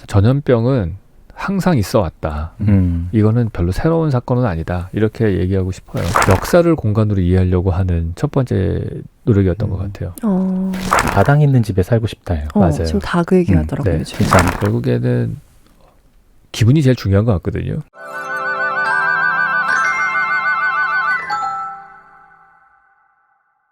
전염병은 항상 있어 왔다. 이거는 별로 새로운 사건은 아니다. 이렇게 얘기하고 싶어요. 역사를 공간으로 이해하려고 하는 첫 번째 노력이었던 것 같아요. 마당 있는 집에 살고 싶다요. 맞아요. 지금 다 그 얘기 하더라고요. 네, 결국에는 기분이 제일 중요한 것 같거든요.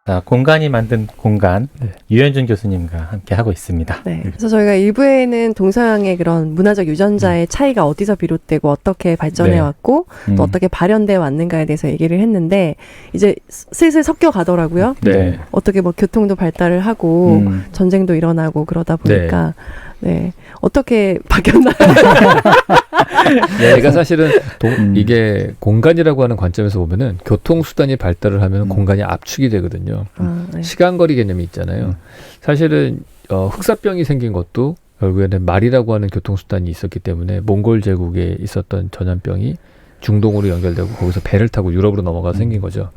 자, 공간이 만든 공간, 네. 유현준 교수님과 함께 하고 있습니다. 네. 그래서 저희가 1부에는 동서양의 그런 문화적 유전자의 차이가 어디서 비롯되고 어떻게 발전해 왔고 또 어떻게 발현되어 왔는가에 대해서 얘기를 했는데 이제 슬슬 섞여 가더라고요. 네. 어떻게 뭐 교통도 발달을 하고 전쟁도 일어나고 그러다 보니까 네. 어떻게 바뀌었나요? 제가 사실은 이게 공간이라고 하는 관점에서 보면은 교통수단이 발달을 하면 공간이 압축이 되거든요. 네. 시간거리 개념이 있잖아요. 사실은 흑사병이 생긴 것도 결국에는 말이라고 하는 교통수단이 있었기 때문에 몽골 제국에 있었던 전염병이 중동으로 연결되고 거기서 배를 타고 유럽으로 넘어가서 생긴 거죠.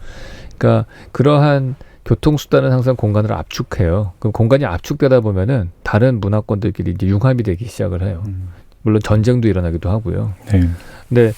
그러니까 그러한 교통수단은 항상 공간을 압축해요. 그럼 공간이 압축되다 보면은 다른 문화권들끼리 이제 융합이 되기 시작을 해요. 물론 전쟁도 일어나기도 하고요. 네. 근데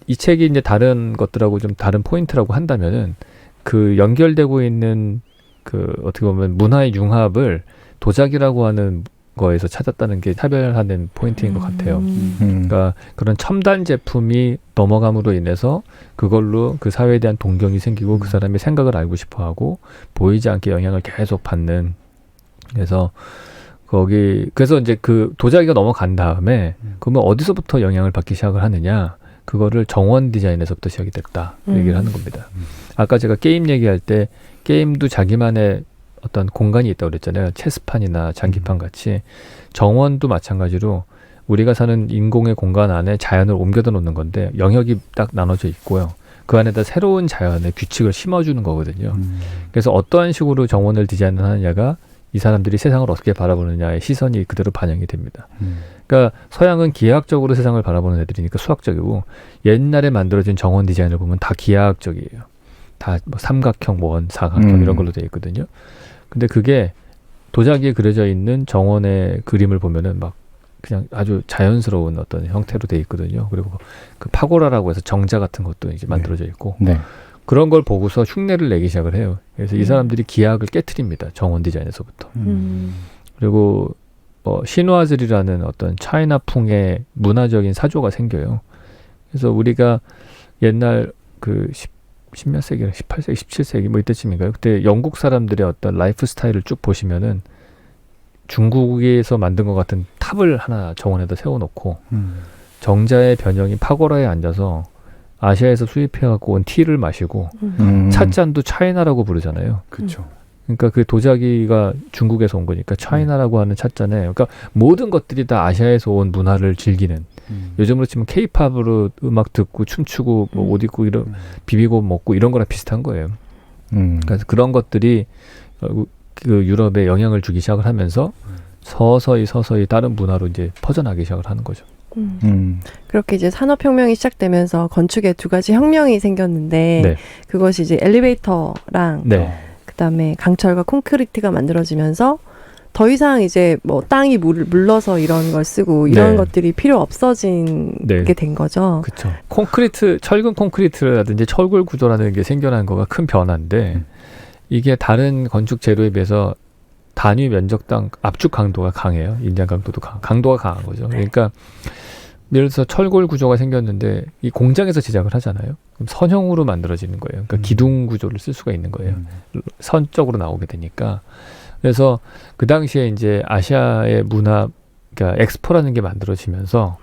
이 책이 이제 다른 것들하고 좀 다른 포인트라고 한다면은 그 연결되고 있는 그 어떻게 보면 문화의 융합을 도자기라고 하는 거에서 찾았다는 게 차별하는 포인트인 것 같아요. 그러니까 그런 첨단 제품이 넘어감으로 인해서 그걸로 그 사회에 대한 동경이 생기고 그 사람의 생각을 알고 싶어하고 보이지 않게 영향을 계속 받는. 그래서 그래서 이제 그 도자기가 넘어간 다음에 그러면 어디서부터 영향을 받기 시작을 하느냐? 그거를 정원 디자인에서부터 시작이 됐다. 얘기를 하는 겁니다. 아까 제가 게임 얘기할 때 게임도 자기만의 어떤 공간이 있다고 그랬잖아요. 체스판이나 장기판 같이 정원도 마찬가지로 우리가 사는 인공의 공간 안에 자연을 옮겨다 놓는 건데 영역이 딱 나눠져 있고요. 그 안에다 새로운 자연의 규칙을 심어주는 거거든요. 그래서 어떠한 식으로 정원을 디자인하느냐가 이 사람들이 세상을 어떻게 바라보느냐의 시선이 그대로 반영이 됩니다. 그러니까 서양은 기하학적으로 세상을 바라보는 애들이니까 수학적이고 옛날에 만들어진 정원 디자인을 보면 다 기하학적이에요. 다 뭐 삼각형, 원, 사각형 이런 걸로 되어 있거든요. 근데 그게 도자기에 그려져 있는 정원의 그림을 보면은 막 그냥 아주 자연스러운 어떤 형태로 되어 있거든요. 그리고 그 파고라라고 해서 정자 같은 것도 이제 만들어져 있고 그런 걸 보고서 흉내를 내기 시작을 해요. 그래서 이 사람들이 기하학을 깨트립니다. 정원 디자인에서부터. 그리고 신화들이라는 어떤 차이나풍의 문화적인 사조가 생겨요. 그래서 우리가 옛날 그 10몇 세기, 18세기, 17세기 뭐 이때쯤인가요? 그때 영국 사람들의 어떤 라이프 스타일을 쭉 보시면은 중국에서 만든 것 같은 탑을 하나 정원에다 세워놓고 정자의 변형이 파고라에 앉아서 아시아에서 수입해갖고 온 티를 마시고 찻잔도 차이나라고 부르잖아요. 그렇죠. 그러니까 그 도자기가 중국에서 온 거니까 차이나라고 하는 찻잔에 그러니까 모든 것들이 다 아시아에서 온 문화를 즐기는 요즘으로 치면 케이팝으로 음악 듣고 춤추고 뭐 옷 입고 이런 비비고 먹고 이런 거랑 비슷한 거예요. 그래서 그런 것들이 그 유럽에 영향을 주기 시작을 하면서 서서히 다른 문화로 이제 퍼져나가기 시작을 하는 거죠. 그렇게 이제 산업혁명이 시작되면서 건축에 두 가지 혁명이 생겼는데 그것이 이제 엘리베이터랑 그다음에 강철과 콘크리트가 만들어지면서 더 이상 이제 뭐 땅이 물러서 이런 걸 쓰고 이런 것들이 필요 없어진 게 된 거죠. 그렇죠. 철근 콘크리트라든지 철골 구조라는 게 생겨난 거가 큰 변화인데 이게 다른 건축 재료에 비해서 단위 면적당 압축 강도가 강해요. 인장 강도도 강도가 강한 거죠. 그러니까 예를 들어서 철골 구조가 생겼는데 이 공장에서 제작을 하잖아요. 그럼 선형으로 만들어지는 거예요. 그러니까 기둥 구조를 쓸 수가 있는 거예요. 선적으로 나오게 되니까. 그래서 그 당시에 이제 아시아의 문화, 그러니까 엑스포라는 게 만들어지면서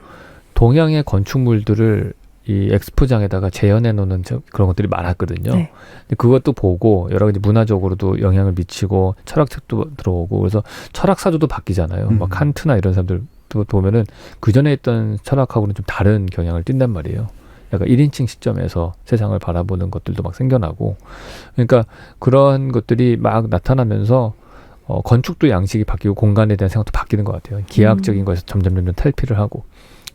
동양의 건축물들을 이 엑스포장에다가 재현해 놓는 그런 것들이 많았거든요. 근데 그것도 보고 여러 가지 문화적으로도 영향을 미치고 철학책도 들어오고 그래서 철학사조도 바뀌잖아요. 막 칸트나 이런 사람들 보면은 그 전에 있던 철학하고는 좀 다른 경향을 띈단 말이에요. 약간 1인칭 시점에서 세상을 바라보는 것들도 막 생겨나고 그러니까 그런 것들이 막 나타나면서 건축도 양식이 바뀌고 공간에 대한 생각도 바뀌는 것 같아요. 기하학적인 거에서 점점 탈피를 하고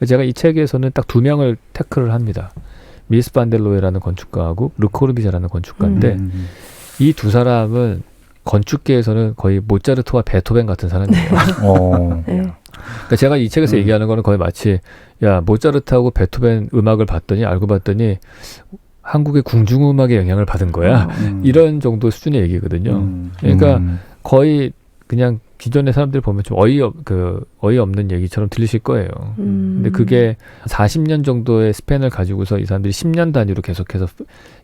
제가 이 책에서는 딱 두 명을 태클을 합니다. 미스 반델로에라는 건축가하고 르코르비제라는 건축가인데 이 두 사람은 건축계에서는 거의 모차르트와 베토벤 같은 사람이에요. 그러니까 제가 이 책에서 얘기하는 거는 거의 마치 야 모차르트하고 베토벤 음악을 봤더니 알고 봤더니 한국의 궁중음악의 영향을 받은 거야. 이런 정도 수준의 얘기거든요. 그러니까 거의 그냥 기존의 사람들 보면 좀 어이없는 얘기처럼 들리실 거예요. 근데 그게 40년 정도의 스팬을 가지고서 이 사람들이 10년 단위로 계속해서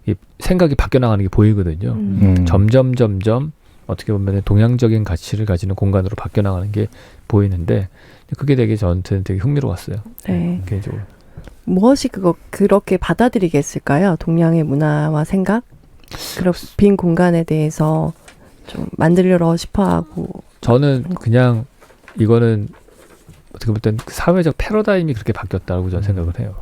이 생각이 바뀌어 나가는 게 보이거든요. 점점 어떻게 보면 동양적인 가치를 가지는 공간으로 바뀌어 나가는 게 보이는데 그게 되게 저한테는 되게 흥미로웠어요. 네. 개인적으로. 무엇이 그렇게 받아들이게 했을까요? 동양의 문화와 생각? 그런 빈 공간에 대해서 좀 만들려 싶어하고. 저는 그냥 이거는 어떻게 볼 땐 사회적 패러다임이 그렇게 바뀌었다고 저는 생각을 해요.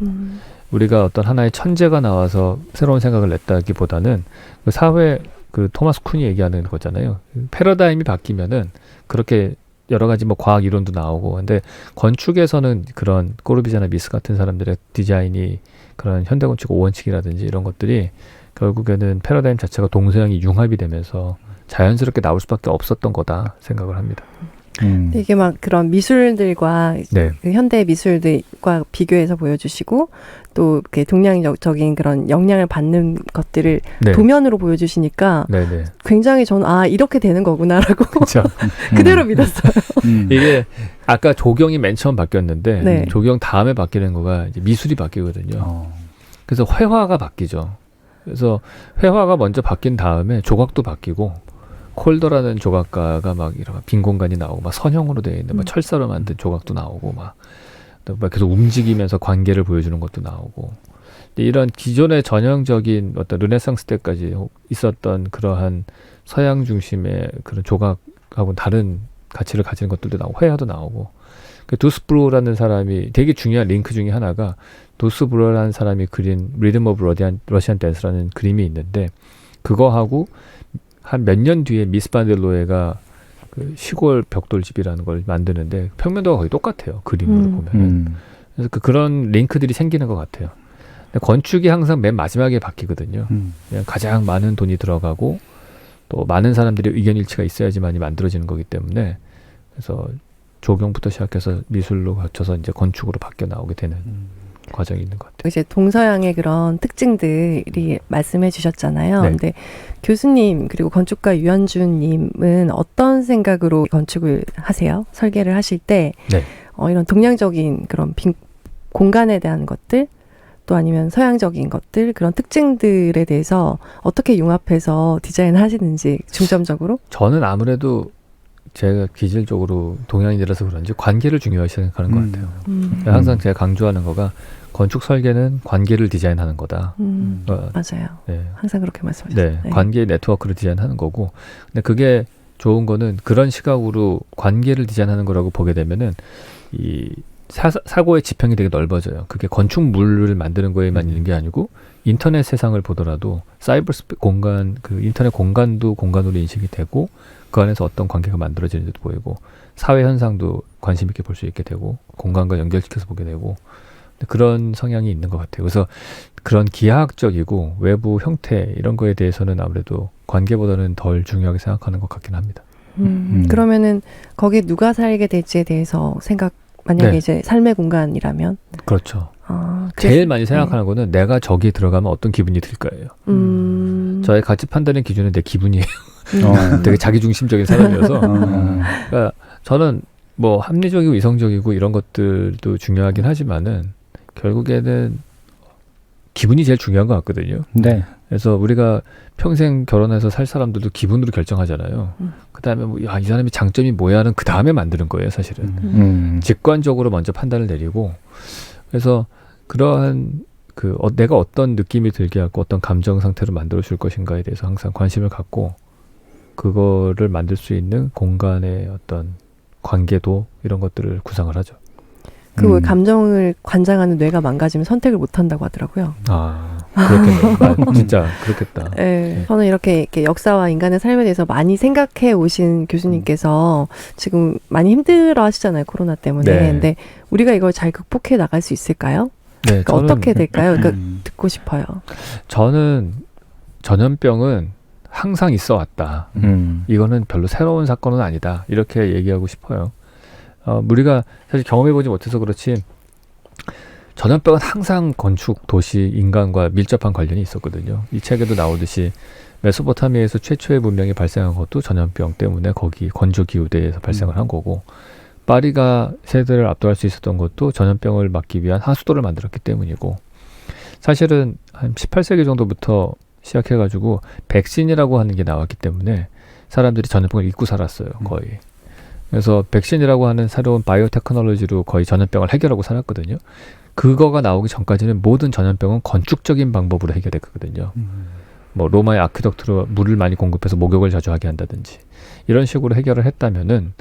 우리가 어떤 하나의 천재가 나와서 새로운 생각을 냈다기보다는 그 사회 그 토마스 쿤이 얘기하는 거잖아요. 패러다임이 바뀌면은 그렇게 여러 가지 뭐 과학 이론도 나오고 근데 건축에서는 그런 꼬르비자나 미스 같은 사람들의 디자인이 그런 현대건축 5원칙이라든지 이런 것들이 결국에는 패러다임 자체가 동서양이 융합이 되면서 자연스럽게 나올 수밖에 없었던 거다 생각을 합니다. 이게 막 그런 미술들과 네. 그 현대 미술들과 비교해서 보여주시고 또 이렇게 동양적인 그런 영향을 받는 것들을 네. 도면으로 보여주시니까 네네. 굉장히 저는 이렇게 되는 거구나라고 그렇죠. 그대로 믿었어요. 이게 아까 조경이 맨 처음 바뀌었는데 네. 조경 다음에 바뀌는 거가 이제 미술이 바뀌거든요. 그래서 회화가 바뀌죠. 그래서 회화가 먼저 바뀐 다음에 조각도 바뀌고 콜더라는 조각가가 막 이런 빈 공간이 나오고 막 선형으로 되어 있는 막 철사로 만든 조각도 나오고 막 계속 움직이면서 관계를 보여주는 것도 나오고 이런 기존의 전형적인 어떤 르네상스 때까지 있었던 그러한 서양 중심의 그런 조각하고 다른 가치를 가지는 것들도 나오고 회화도 나오고 그 도스브로라는 사람이 되게 중요한 링크 중에 하나가 도스브로라는 사람이 그린 리듬 오브 러시안 댄스라는 그림이 있는데 그거하고 한 몇 년 뒤에 미스 반델로에가 그 시골 벽돌집이라는 걸 만드는데 평면도가 거의 똑같아요. 그림으로 보면. 그래서 그런 링크들이 생기는 것 같아요. 근데 건축이 항상 맨 마지막에 바뀌거든요. 그냥 가장 많은 돈이 들어가고 또 많은 사람들의 의견 일치가 있어야지만이 만들어지는 거기 때문에 그래서 조경부터 시작해서 미술로 거쳐서 이제 건축으로 바뀌어 나오게 되는 과정이 있는 것 같아요. 이제 동서양의 그런 특징들이 말씀해 주셨잖아요. 네. 근데 교수님 그리고 건축가 유현준님은 어떤 생각으로 건축을 하세요? 설계를 하실 때 네. 이런 동양적인 그런 빈 공간에 대한 것들 또 아니면 서양적인 것들 그런 특징들에 대해서 어떻게 융합해서 디자인을 하시는지 중점적으로? 저는 아무래도 제가 기질적으로 동양인이라서 그런지 관계를 중요하게 생각하는 것 같아요. 항상 제가 강조하는 거가 건축 설계는 관계를 디자인하는 거다. 맞아요. 네. 항상 그렇게 말씀하셨어요. 네, 관계의 네트워크를 디자인하는 거고 근데 그게 좋은 거는 그런 시각으로 관계를 디자인하는 거라고 보게 되면은 이 사고의 지평이 되게 넓어져요. 그게 건축물을 만드는 거에만 있는 게 아니고 인터넷 세상을 보더라도 사이버 공간, 그 인터넷 공간도 공간으로 인식이 되고 그 안에서 어떤 관계가 만들어지는지도 보이고 사회 현상도 관심 있게 볼 수 있게 되고 공간과 연결시켜서 보게 되고 그런 성향이 있는 것 같아요. 그래서 그런 기하학적이고 외부 형태 이런 거에 대해서는 아무래도 관계보다는 덜 중요하게 생각하는 것 같긴 합니다. 그러면은 거기에 누가 살게 될지에 대해서 만약에 네. 이제 삶의 공간이라면 그렇죠. 제일 많이 생각하는 거는 내가 저기에 들어가면 어떤 기분이 들까예요. 저의 가치 판단의 기준은 내 기분이에요. 되게 자기중심적인 사람이어서 그러니까 저는 뭐 합리적이고 이성적이고 이런 것들도 중요하긴 하지만은 결국에는 기분이 제일 중요한 것 같거든요. 네. 그래서 우리가 평생 결혼해서 살 사람들도 기분으로 결정하잖아요. 그다음에 뭐, 이 사람이 장점이 뭐야는 그 다음에 만드는 거예요, 사실은. 직관적으로 먼저 판단을 내리고 그래서 그러한 내가 어떤 느낌이 들게 하고 어떤 감정 상태로 만들어 줄 것인가에 대해서 항상 관심을 갖고 그거를 만들 수 있는 공간의 어떤 관계도 이런 것들을 구상을 하죠. 그 감정을 관장하는 뇌가 망가지면 선택을 못 한다고 하더라고요. 그렇겠네요. 진짜 그렇겠다. 네. 저는 이렇게 역사와 인간의 삶에 대해서 많이 생각해 오신 교수님께서 지금 많이 힘들어 하시잖아요. 코로나 때문에. 네. 근데 우리가 이걸 잘 극복해 나갈 수 있을까요? 네, 그러니까 어떻게 될까요? 그러니까 듣고 싶어요. 저는 전염병은 항상 있어 왔다. 이거는 별로 새로운 사건은 아니다. 이렇게 얘기하고 싶어요. 우리가 사실 경험해보지 못해서 그렇지 전염병은 항상 건축, 도시, 인간과 밀접한 관련이 있었거든요. 이 책에도 나오듯이 메소포타미아에서 최초의 문명이 발생한 것도 전염병 때문에 거기 건조 기후대에서 발생을 한 거고 파리가 세대를 압도할 수 있었던 것도 전염병을 막기 위한 하수도를 만들었기 때문이고 사실은 한 18세기 정도부터 시작해가지고 백신이라고 하는 게 나왔기 때문에 사람들이 전염병을 잊고 살았어요. 거의. 그래서 백신이라고 하는 새로운 바이오 테크놀로지로 거의 전염병을 해결하고 살았거든요. 그거가 나오기 전까지는 모든 전염병은 건축적인 방법으로 해결했거든요. 뭐 로마의 아크덕트로 물을 많이 공급해서 목욕을 자주 하게 한다든지 이런 식으로 해결을 했다면은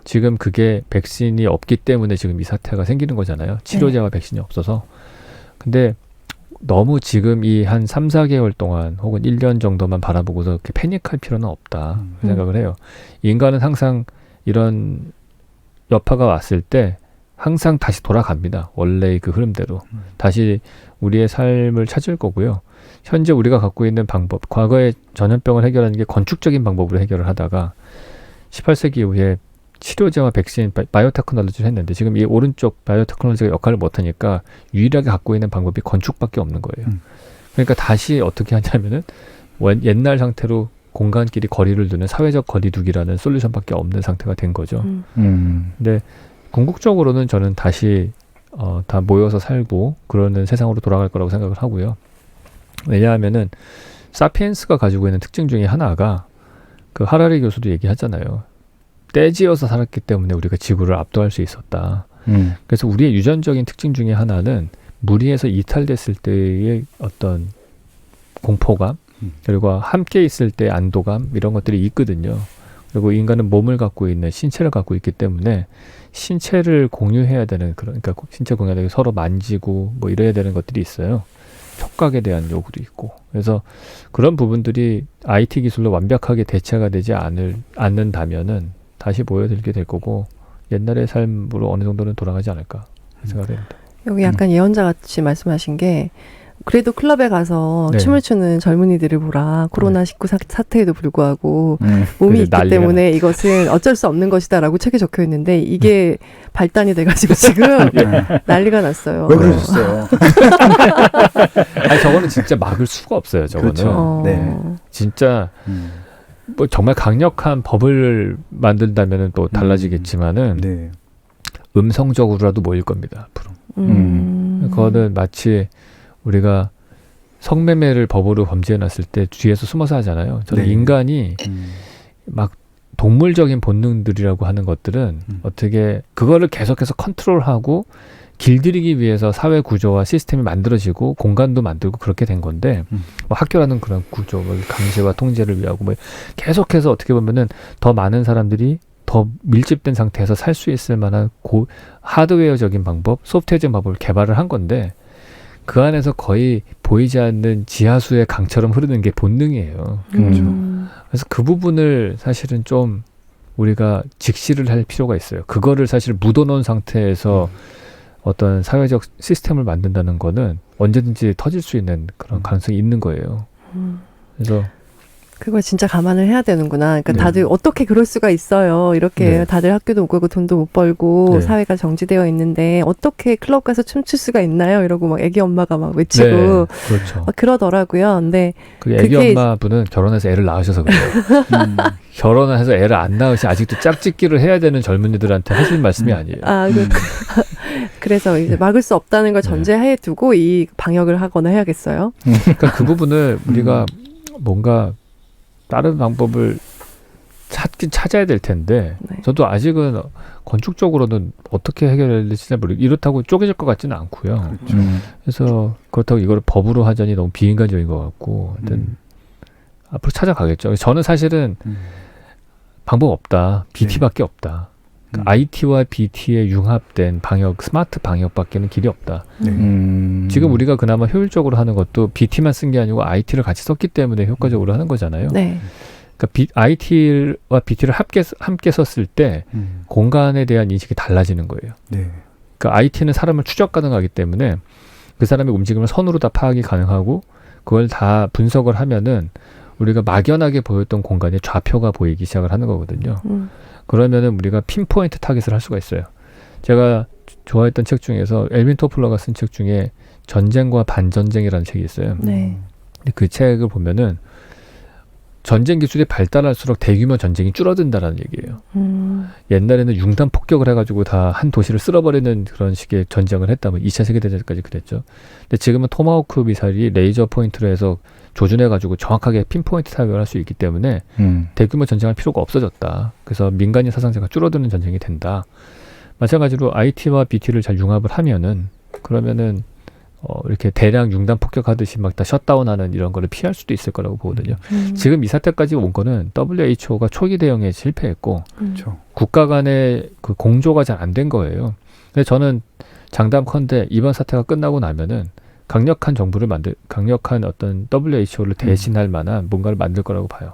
지금 그게 백신이 없기 때문에 지금 이 사태가 생기는 거잖아요. 치료제와 백신이 없어서. 근데 너무 지금 이 한 3, 4개월 동안 혹은 1년 정도만 바라보고서 이렇게 패닉할 필요는 없다 생각을 해요. 인간은 항상 이런 여파가 왔을 때 항상 다시 돌아갑니다. 원래의 그 흐름대로. 다시 우리의 삶을 찾을 거고요. 현재 우리가 갖고 있는 방법, 과거에 전염병을 해결하는 게 건축적인 방법으로 해결을 하다가 18세기 이후에 치료제와 백신, 바이오테크놀로지를 했는데 지금 이 오른쪽 바이오테크놀로지가 역할을 못하니까 유일하게 갖고 있는 방법이 건축밖에 없는 거예요. 그러니까 다시 어떻게 하냐면은 옛날 상태로 공간끼리 거리를 두는 사회적 거리두기라는 솔루션밖에 없는 상태가 된 거죠. 근데 궁극적으로는 저는 다시 다 모여서 살고 그러는 세상으로 돌아갈 거라고 생각을 하고요. 왜냐하면은 사피엔스가 가지고 있는 특징 중에 하나가 그 하라리 교수도 얘기하잖아요. 떼지어서 살았기 때문에 우리가 지구를 압도할 수 있었다. 그래서 우리의 유전적인 특징 중에 하나는 무리해서 이탈됐을 때의 어떤 공포감 그리고 함께 있을 때 안도감 이런 것들이 있거든요. 그리고 인간은 몸을 갖고 있는 신체를 갖고 있기 때문에 신체를 공유해야 되는 그러니까 신체 공유해야 되고 서로 만지고 뭐 이래야 되는 것들이 있어요. 촉각에 대한 요구도 있고. 그래서 그런 부분들이 IT 기술로 완벽하게 대체가 되지 않는다면은 다시 모여들게 될 거고 옛날의 삶으로 어느 정도는 돌아가지 않을까 생각을 합니다. 여기 약간 예언자 같이 말씀하신 게 그래도 클럽에 가서 네. 춤을 추는 젊은이들을 보라. 코로나19 사태에도 불구하고 몸이 그래서 있기 난리가 때문에 이것은 어쩔 수 없는 것이다라고 책에 적혀 있는데 이게 발단이 돼가지고 지금 난리가 났어요. 왜 그러셨어요? 아니 저거는 진짜 막을 수가 없어요. 저거는 그렇죠. 네. 진짜 뭐 정말 강력한 법을 만든다면은 또 달라지겠지만은 네. 음성적으로라도 모일 겁니다. 앞으로. 그거는 마치 우리가 성매매를 법으로 범죄해놨을 때 뒤에서 숨어서 하잖아요. 저는 네. 인간이 막 동물적인 본능들이라고 하는 것들은 어떻게 그거를 계속해서 컨트롤하고 길들이기 위해서 사회 구조와 시스템이 만들어지고 공간도 만들고 그렇게 된 건데 뭐 학교라는 그런 구조를 강제와 통제를 위하고 뭐 계속해서 어떻게 보면은 더 많은 사람들이 더 밀집된 상태에서 살 수 있을 만한 하드웨어적인 방법, 소프트웨어적인 방법을 개발을 한 건데 그 안에서 거의 보이지 않는 지하수의 강처럼 흐르는 게 본능이에요. 그래서 그 부분을 사실은 좀 우리가 직시를 할 필요가 있어요. 그거를 사실 묻어놓은 상태에서 어떤 사회적 시스템을 만든다는 거는 언제든지 터질 수 있는 그런 가능성이 있는 거예요. 그래서 그걸 진짜 감안을 해야 되는구나. 그러니까 네. 다들 어떻게 그럴 수가 있어요. 이렇게 네. 다들 학교도 못 가고 돈도 못 벌고 네. 사회가 정지되어 있는데 어떻게 클럽 가서 춤출 수가 있나요? 이러고 막 애기 엄마가 막 외치고 네, 그렇죠. 막 그러더라고요. 근데 그 애기 그게 엄마분은 결혼해서 애를 낳으셔서 그래요. 결혼을 해서 애를 안 낳으시 아직도 짝짓기를 해야 되는 젊은이들한테 하시는 말씀이 아니에요. 그래서 이제 막을 수 없다는 걸 전제하에 두고 이 방역을 하거나 해야겠어요. 그러니까 그 부분을 우리가 뭔가 다른 방법을 찾아야 될 텐데 네. 저도 아직은 건축적으로는 어떻게 해결해야 될지 잘 모르겠어요. 이렇다고 쪼개질 것 같지는 않고요. 그래서 그렇다고 이걸 법으로 하자니 너무 비인간적인 것 같고 하여튼 앞으로 찾아가겠죠. 저는 사실은 방법 없다. BT밖에 없다. 그러니까 IT와 BT의 융합된 방역, 스마트 방역밖에는 길이 없다. 지금 우리가 그나마 효율적으로 하는 것도 BT만 쓴 게 아니고 IT를 같이 썼기 때문에 효과적으로 하는 거잖아요. 네. 그러니까 IT와 BT를 함께 썼을 때 공간에 대한 인식이 달라지는 거예요. 네. 그러니까 IT는 사람을 추적 가능하기 때문에 그 사람의 움직임을 선으로 다 파악이 가능하고 그걸 다 분석을 하면은 우리가 막연하게 보였던 공간에 좌표가 보이기 시작을 하는 거거든요. 그러면은 우리가 핀포인트 타겟을 할 수가 있어요. 제가 좋아했던 책 중에서 엘빈 토플러가 쓴 책 중에 전쟁과 반전쟁이라는 책이 있어요. 네. 근데 그 책을 보면은 전쟁 기술이 발달할수록 대규모 전쟁이 줄어든다라는 얘기예요. 옛날에는 융단 폭격을 해가지고 다 한 도시를 쓸어버리는 그런 식의 전쟁을 했다면 2차 세계대전까지 그랬죠. 근데 지금은 토마호크 미사일이 레이저 포인트로 해서 조준해가지고 정확하게 핀포인트 타격을 할 수 있기 때문에 대규모 전쟁할 필요가 없어졌다. 그래서 민간인 사상자가 줄어드는 전쟁이 된다. 마찬가지로 IT와 BT를 잘 융합을 하면은 그러면은 이렇게 대량 융단 폭격하듯이 막 다 셧다운하는 이런 거를 피할 수도 있을 거라고 보거든요. 지금 이 사태까지 온 거는 WHO가 초기 대응에 실패했고 그렇죠. 국가 간의 그 공조가 잘 안 된 거예요. 근데 저는 장담컨대 이번 사태가 끝나고 나면은 강력한 강력한 어떤 WHO를 대신할 만한 뭔가를 만들 거라고 봐요.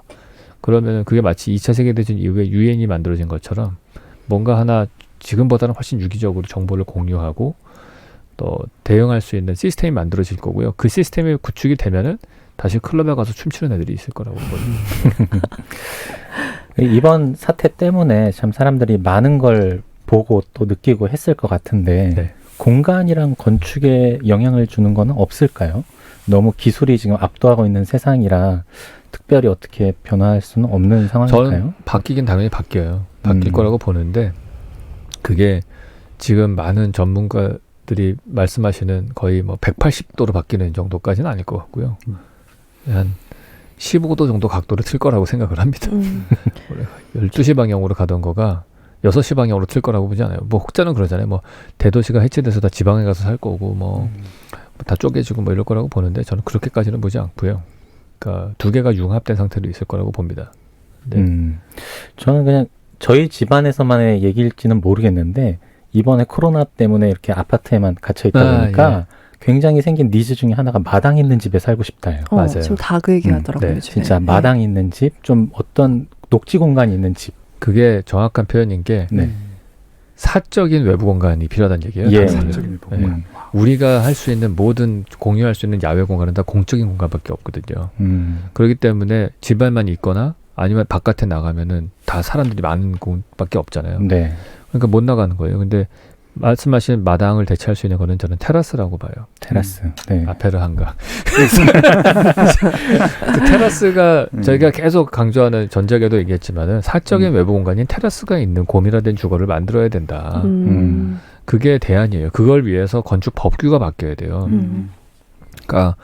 그러면은 그게 마치 2차 세계대전 이후에 유엔이 만들어진 것처럼 뭔가 하나 지금보다는 훨씬 유기적으로 정보를 공유하고 또 대응할 수 있는 시스템이 만들어질 거고요. 그 시스템이 구축이 되면은 다시 클럽에 가서 춤추는 애들이 있을 거라고 보거든요. 이번 사태 때문에 참 사람들이 많은 걸 보고 또 느끼고 했을 것 같은데 네. 공간이랑 건축에 영향을 주는 거는 없을까요? 너무 기술이 지금 압도하고 있는 세상이라 특별히 어떻게 변화할 수는 없는 상황일까요? 저는 바뀌긴 당연히 바뀌어요. 바뀔 거라고 보는데 그게 지금 많은 전문가들이 말씀하시는 거의 뭐 180도로 바뀌는 정도까지는 아닐 것 같고요. 한 15도 정도 각도를 틀 거라고 생각을 합니다. 12시 방향으로 가던 거가 6시 방향으로 틀 거라고 보지 않아요. 뭐 혹자는 그러잖아요. 뭐 대도시가 해체돼서 다 지방에 가서 살 거고 뭐 다 쪼개지고 뭐 이럴 거라고 보는데 저는 그렇게까지는 보지 않고요. 그러니까 두 개가 융합된 상태로 있을 거라고 봅니다. 네. 저는 그냥 저희 집안에서만의 얘기일지는 모르겠는데 이번에 코로나 때문에 이렇게 아파트에만 갇혀 있다 보니까 굉장히 생긴 니즈 중에 하나가 마당 있는 집에 살고 싶다예요. 맞아요. 지금 다 그 얘기 하더라고요. 네, 요즘에. 진짜 마당 있는 집, 좀 어떤 녹지 공간이 있는 집. 그게 정확한 표현인 게 네. 사적인 외부 공간이 필요하다는 얘기예요. 예. 사실은. 사적인 공간. 우리가 할 수 있는 모든 공유할 수 있는 야외 공간은 다 공적인 공간밖에 없거든요. 그렇기 때문에 집안만 있거나 아니면 바깥에 나가면은 다 사람들이 많은 곳밖에 없잖아요. 네. 그러니까 못 나가는 거예요. 근데 말씀하신 마당을 대체할 수 있는 거는 저는 테라스라고 봐요. 테라스. 네. 아페르 한가. 그 테라스가 저희가 계속 강조하는 전작에도 얘기했지만은 사적인 외부 공간인 테라스가 있는 고밀화된 주거를 만들어야 된다. 그게 대안이에요. 그걸 위해서 건축 법규가 바뀌어야 돼요. 그러니까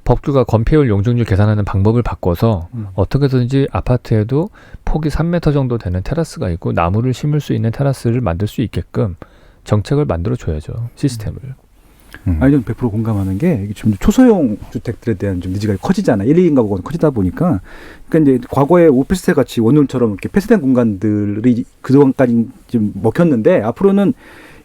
법규가 건폐율 용적률 계산하는 방법을 바꿔서 어떻게든지 아파트에도 폭이 3m 정도 되는 테라스가 있고 나무를 심을 수 있는 테라스를 만들 수 있게끔 정책을 만들어줘야죠. 시스템을. 아니, 저는 100% 공감하는 게 이게 좀 초소형 주택들에 대한 좀 니즈가 커지잖아. 1, 2인 가구가 커지다 보니까. 그러니까 이제 과거에 오피스텔 같이 원룸처럼 이렇게 폐쇄된 공간들이 그동안까지 좀 먹혔는데 앞으로는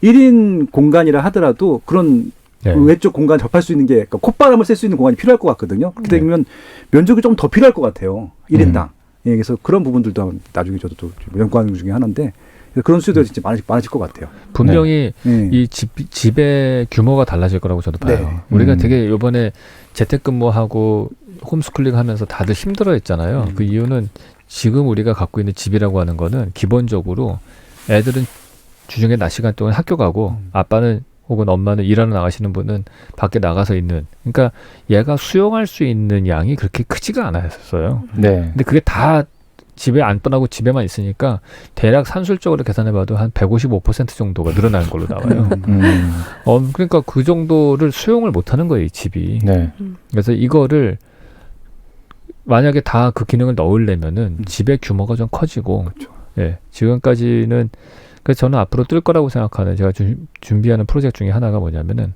1인 공간이라 하더라도 그런 외적 공간 접할 수 있는 게 그러니까 콧바람을 쐴 수 있는 공간이 필요할 것 같거든요. 그렇게 되면 면적이 좀 더 필요할 것 같아요. 1인당. 예, 그래서 그런 부분들도 나중에 저도 또 연구하는 중에 하나인데 그런 수요도 진짜 많아질 것 같아요. 분명히 이 집의 규모가 달라질 거라고 저도 봐요. 네. 우리가 되게 이번에 재택근무하고 홈스쿨링 하면서 다들 힘들어했잖아요. 그 이유는 지금 우리가 갖고 있는 집이라고 하는 거는 기본적으로 애들은 주중에 낮 시간 동안 학교 가고 아빠는 혹은 엄마는 일하러 나가시는 분은 밖에 나가서 있는. 그러니까 얘가 수용할 수 있는 양이 그렇게 크지가 않았어요. 네. 근데 그게 다 집에 안 떠나고 집에만 있으니까 대략 산술적으로 계산해봐도 한 155% 정도가 늘어나는 걸로 나와요. 그러니까 그 정도를 수용을 못하는 거예요, 이 집이. 네. 그래서 이거를 만약에 다 그 기능을 넣으려면은 집의 규모가 좀 커지고, 그렇죠. 예, 지금까지는 그래서 저는 앞으로 뜰 거라고 생각하는 제가 준비하는 프로젝트 중에 하나가 뭐냐면은.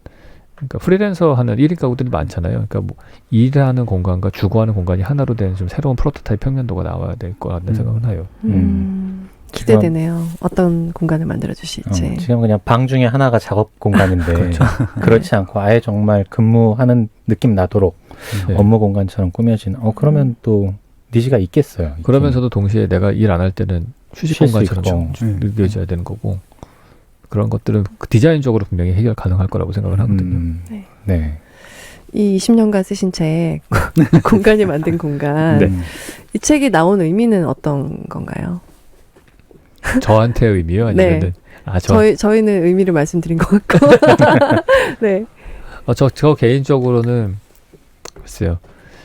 그러니까 프리랜서 하는 1인 가구들이 많잖아요. 그러니까 뭐 일하는 공간과 주거하는 공간이 하나로 된 좀 새로운 프로토타입 평면도가 나와야 될 것 같다는 생각을 해요. 기대되네요. 어떤 공간을 만들어 주실지. 지금 그냥 방 중에 하나가 작업 공간인데 그렇죠. 그렇지 않고 아예 정말 근무하는 느낌 나도록 업무 공간처럼 꾸며진. 그러면 또 니즈가 있겠어요. 그러면서도 동시에 내가 일 안 할 때는 휴식 쉴 수 공간처럼 느껴져야 되는 거고. 그런 것들은 디자인적으로 분명히 해결 가능할 거라고 생각을 하거든요. 네. 이 20년간 쓰신 책 공간이 만든 공간. 네. 이 책이 나온 의미는 어떤 건가요? 저한테 의미요? 아니면은 저희는 의미를 말씀드린 것 같고. 네. 저 개인적으로는 글쎄요.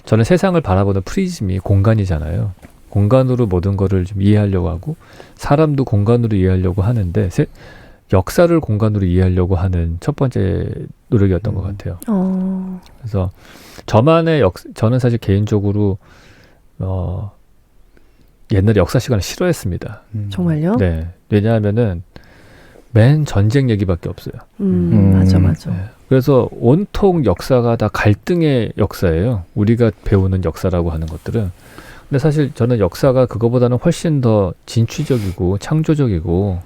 저는 세상을 바라보는 프리즘이 공간이잖아요. 공간으로 모든 거를 좀 이해하려고 하고 사람도 공간으로 이해하려고 하는데 역사를 공간으로 이해하려고 하는 첫 번째 노력이었던 것 같아요. 그래서 저는 사실 개인적으로 옛날에 역사 시간을 싫어했습니다. 정말요? 네. 왜냐하면은 맨 전쟁 얘기밖에 없어요. 맞아. 네. 그래서 온통 역사가 다 갈등의 역사예요. 우리가 배우는 역사라고 하는 것들은. 근데 사실 저는 역사가 그거보다는 훨씬 더 진취적이고 창조적이고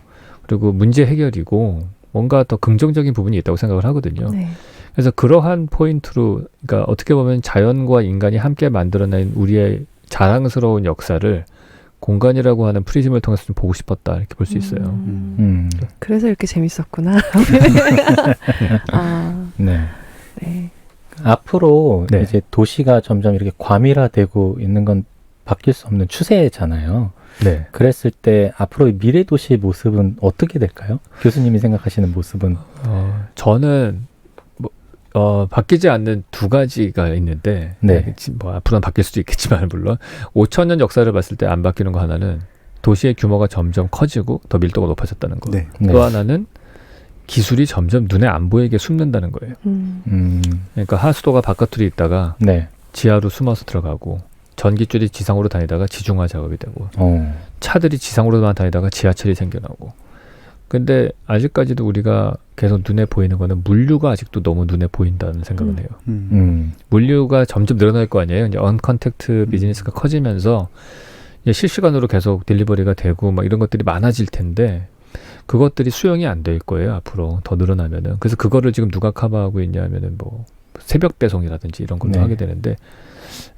그리고 문제 해결이고 뭔가 더 긍정적인 부분이 있다고 생각을 하거든요. 네. 그래서 그러한 포인트로 그러니까 어떻게 보면 자연과 인간이 함께 만들어낸 우리의 자랑스러운 역사를 공간이라고 하는 프리즘을 통해서 좀 보고 싶었다 이렇게 볼 수 있어요. 그래서 이렇게 재밌었구나. 네. 네. 앞으로 네. 이제 도시가 점점 이렇게 과밀화되고 있는 건 바뀔 수 없는 추세잖아요. 네. 그랬을 때 앞으로의 미래 도시의 모습은 어떻게 될까요? 교수님이 생각하시는 모습은? 저는 바뀌지 않는 두 가지가 있는데 네. 앞으로는 바뀔 수도 있겠지만 물론 5,000년 역사를 봤을 때 안 바뀌는 거 하나는 도시의 규모가 점점 커지고 더 밀도가 높아졌다는 거. 네. 또 하나는 기술이 점점 눈에 안 보이게 숨는다는 거예요. 그러니까 하수도가 바깥으로 있다가 네. 지하로 숨어서 들어가고 전기줄이 지상으로 다니다가 지중화 작업이 되고 차들이 지상으로만 다니다가 지하철이 생겨나고 근데 아직까지도 우리가 계속 눈에 보이는 거는 물류가 아직도 너무 눈에 보인다는 생각은 해요. 물류가 점점 늘어날 거 아니에요. 이제 언컨택트 비즈니스가 커지면서 이제 실시간으로 계속 딜리버리가 되고 막 이런 것들이 많아질 텐데 그것들이 수용이 안 될 거예요. 앞으로 더 늘어나면은. 그래서 그거를 지금 누가 커버하고 있냐면은 뭐 새벽 배송이라든지 이런 걸로 네. 하게 되는데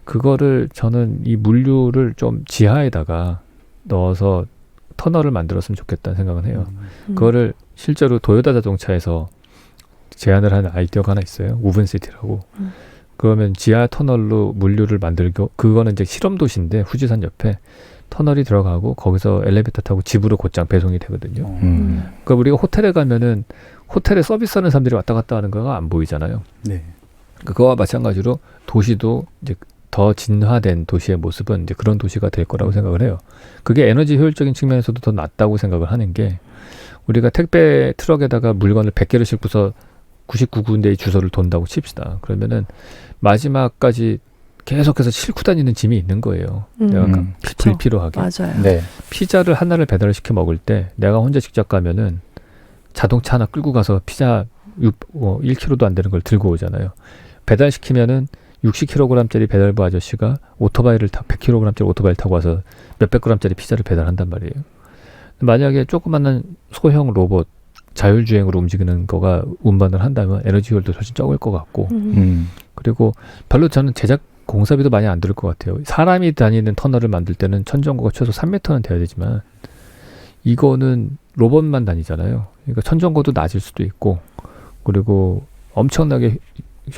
그거를 저는 이 물류를 좀 지하에다가 넣어서 터널을 만들었으면 좋겠다는 생각은 해요. 그거를 실제로 도요타 자동차에서 제안을 하는 아이디어가 하나 있어요. 우븐시티라고. 그러면 지하 터널로 물류를 만들고 그거는 이제 실험 도시인데 후지산 옆에 터널이 들어가고 거기서 엘리베이터 타고 집으로 곧장 배송이 되거든요. 그러니까 우리가 호텔에 가면은 호텔에 서비스하는 사람들이 왔다 갔다 하는 거가 안 보이잖아요. 네. 그거와 마찬가지로 도시도 이제 더 진화된 도시의 모습은 이제 그런 도시가 될 거라고 생각을 해요. 그게 에너지 효율적인 측면에서도 더 낫다고 생각을 하는 게 우리가 택배 트럭에다가 물건을 100개를 싣고서 99군데의 주소를 돈다고 칩시다. 그러면은 마지막까지 계속해서 싣고 다니는 짐이 있는 거예요. 내가 불필요하게. 맞아요. 네. 피자를 하나를 배달을 시켜 먹을 때 내가 혼자 직접 가면은 자동차 하나 끌고 가서 피자 1kg도 안 되는 걸 들고 오잖아요. 배달시키면은 60kg짜리 배달부 아저씨가 오토바이를 100kg짜리 오토바이를 타고 와서 몇백 g짜리 피자를 배달한단 말이에요. 만약에 조그마한 소형 로봇 자율주행으로 움직이는 거가 운반을 한다면 에너지 효율도 훨씬 적을 것 같고 그리고 별로 저는 제작 공사비도 많이 안 들을 것 같아요. 사람이 다니는 터널을 만들 때는 천정고가 최소 3m는 돼야 되지만 이거는 로봇만 다니잖아요. 그러니까 천정고도 낮을 수도 있고 그리고 엄청나게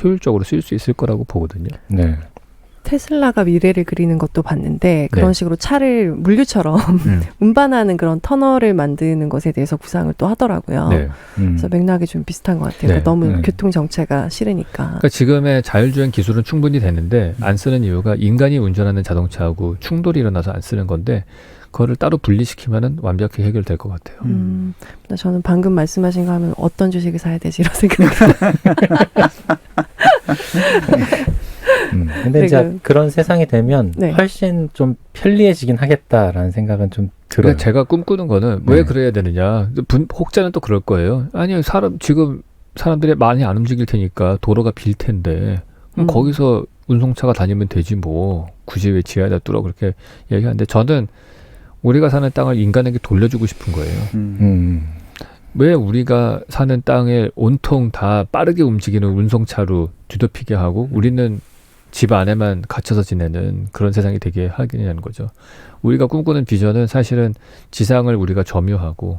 효율적으로 쓸 수 있을 거라고 보거든요. 네. 테슬라가 미래를 그리는 것도 봤는데 그런 네. 식으로 차를 물류처럼 운반하는 그런 터널을 만드는 것에 대해서 구상을 또 하더라고요. 네. 그래서 맥락이 좀 비슷한 것 같아요. 네. 너무 네. 교통 정체가 싫으니까. 그러니까 지금의 자율주행 기술은 충분히 되는데 안 쓰는 이유가 인간이 운전하는 자동차하고 충돌이 일어나서 안 쓰는 건데 그거를 따로 분리시키면은 완벽히 해결될 것 같아요. 근데 저는 방금 말씀하신 거 하면 어떤 주식을 사야 되지 이런 생각이 근데 이제 그런 세상이 되면 네. 훨씬 좀 편리해지긴 하겠다라는 생각은 좀 들어요. 그러니까 제가 꿈꾸는 거는 네. 왜 그래야 되느냐. 혹자는 또 그럴 거예요. 아니요, 지금 사람들이 많이 안 움직일 테니까 도로가 빌 텐데 그럼 거기서 운송차가 다니면 되지 뭐. 굳이 왜 지하에다 뚫어 그렇게 얘기하는데 저는 우리가 사는 땅을 인간에게 돌려주고 싶은 거예요. 왜 우리가 사는 땅을 온통 다 빠르게 움직이는 운송차로 뒤덮이게 하고 우리는 집 안에만 갇혀서 지내는 그런 세상이 되게 하겠냐는 거죠. 우리가 꿈꾸는 비전은 사실은 지상을 우리가 점유하고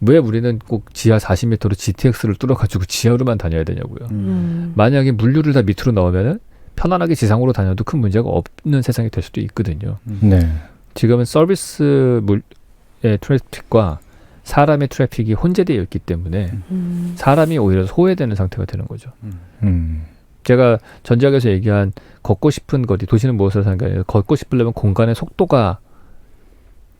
왜 우리는 꼭 지하 40m로 GTX를 뚫어가지고 지하로만 다녀야 되냐고요. 만약에 물류를 다 밑으로 넣으면 편안하게 지상으로 다녀도 큰 문제가 없는 세상이 될 수도 있거든요. 네. 지금은 서비스 트래픽과 사람의 트래픽이 혼재되어 있기 때문에 사람이 오히려 소외되는 상태가 되는 거죠. 제가 전작에서 얘기한 걷고 싶은 거리, 도시는 무엇을 사는 게 아니라 걷고 싶으려면 공간의 속도가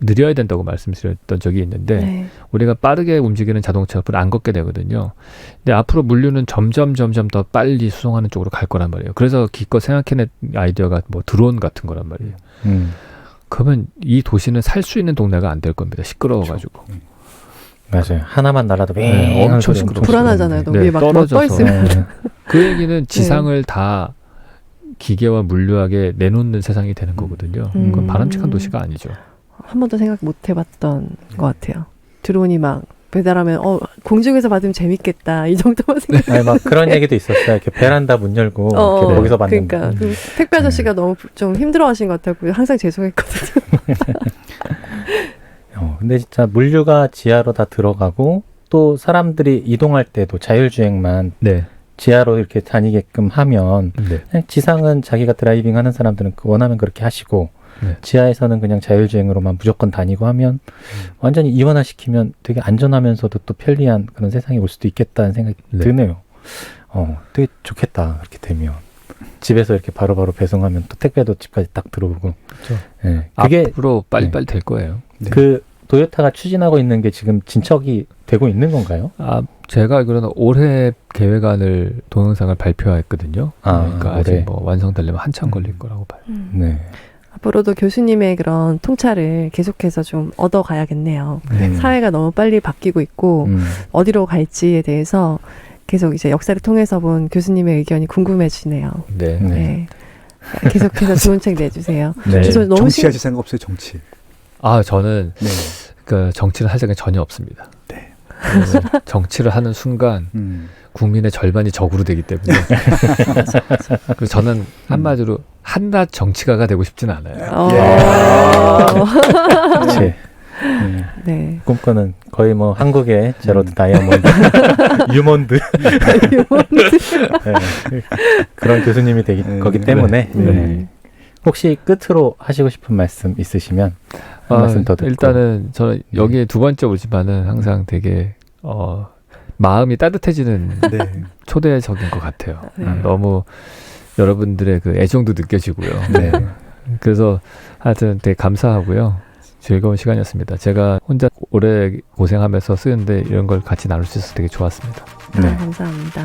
느려야 된다고 말씀드렸던 적이 있는데 네. 우리가 빠르게 움직이는 자동차 앞으로 안 걷게 되거든요. 근데 앞으로 물류는 점점 더 빨리 수송하는 쪽으로 갈 거란 말이에요. 그래서 기껏 생각해낸 아이디어가 뭐 드론 같은 거란 말이에요. 그러면 이 도시는 살 수 있는 동네가 안 될 겁니다. 시끄러워가지고. 맞아요. 하나만 날아도 네, 엄청 시끄러워. 불안하잖아요. 너무 네, 위에 막 떨어져서. 떠 있으면. 그 얘기는 지상을 다 기계와 물류하게 내놓는 세상이 되는 거거든요. 그건 바람직한 도시가 아니죠. 한 번도 생각 못 해봤던 것 같아요. 드론이 막 배달하면 공중에서 받으면 재밌겠다 이 정도만 생각. 아니, 막 그런 얘기도 있었어요. 이렇게 베란다 문 열고 이렇게 거기서 받는. 그러니까 그 택배 아저씨가 너무 좀 힘들어하신 것 같다고 항상 죄송했거든요. 근데 진짜 물류가 지하로 다 들어가고 또 사람들이 이동할 때도 자율주행만 네. 지하로 이렇게 다니게끔 하면 네. 그냥 지상은 자기가 드라이빙 하는 사람들은 원하면 그렇게 하시고 네. 지하에서는 그냥 자율주행으로만 무조건 다니고 하면 완전히 이원화시키면 되게 안전하면서도 또 편리한 그런 세상이 올 수도 있겠다는 생각이 네. 드네요. 되게 좋겠다 그렇게 되면. 집에서 이렇게 바로바로 배송하면 또 택배도 집까지 딱 들어오고. 그렇죠. 네. 그게 앞으로 빨리빨리 될 거예요. 그 도요타가 추진하고 있는 게 지금 진척이 되고 있는 건가요? 제가 알기로는 올해 계획안을 동영상을 발표했거든요. 그러니까 아직 올해. 뭐 완성되려면 한참 걸릴 거라고 봐요. 네. 앞으로도 교수님의 그런 통찰을 계속해서 좀 얻어가야겠네요. 사회가 너무 빨리 바뀌고 있고 어디로 갈지에 대해서 계속 이제 역사를 통해서 본 교수님의 의견이 궁금해지네요. 네. 네. 계속해서 좋은 책 내주세요. 네. 저 너무 정치하실 생각 없어요, 정치. 저는 네. 그 정치를 할 생각이 전혀 없습니다. 네. 정치를 하는 순간 국민의 절반이 적으로 되기 때문에 그래서 저는 한마디로 한낱 정치가가 되고 싶지는 않아요. 그렇지. 네. 꿈꾸는 거의 뭐 한국의 제로드 다이아몬드, 유몬드. 네. 그런 교수님이 되기 거기 때문에 네. 혹시 끝으로 하시고 싶은 말씀 있으시면 한 말씀 더 듣고. 일단은 저는 여기에 두 번째 오지만은 항상 되게 마음이 따뜻해지는 네. 초대적인 것 같아요. 네. 너무 여러분들의 그 애정도 느껴지고요. 네. 그래서 하여튼 되게 감사하고요. 즐거운 시간이었습니다. 제가 혼자 오래 고생하면서 쓰는데 이런 걸 같이 나눌 수 있어서 되게 좋았습니다. 감사합니다.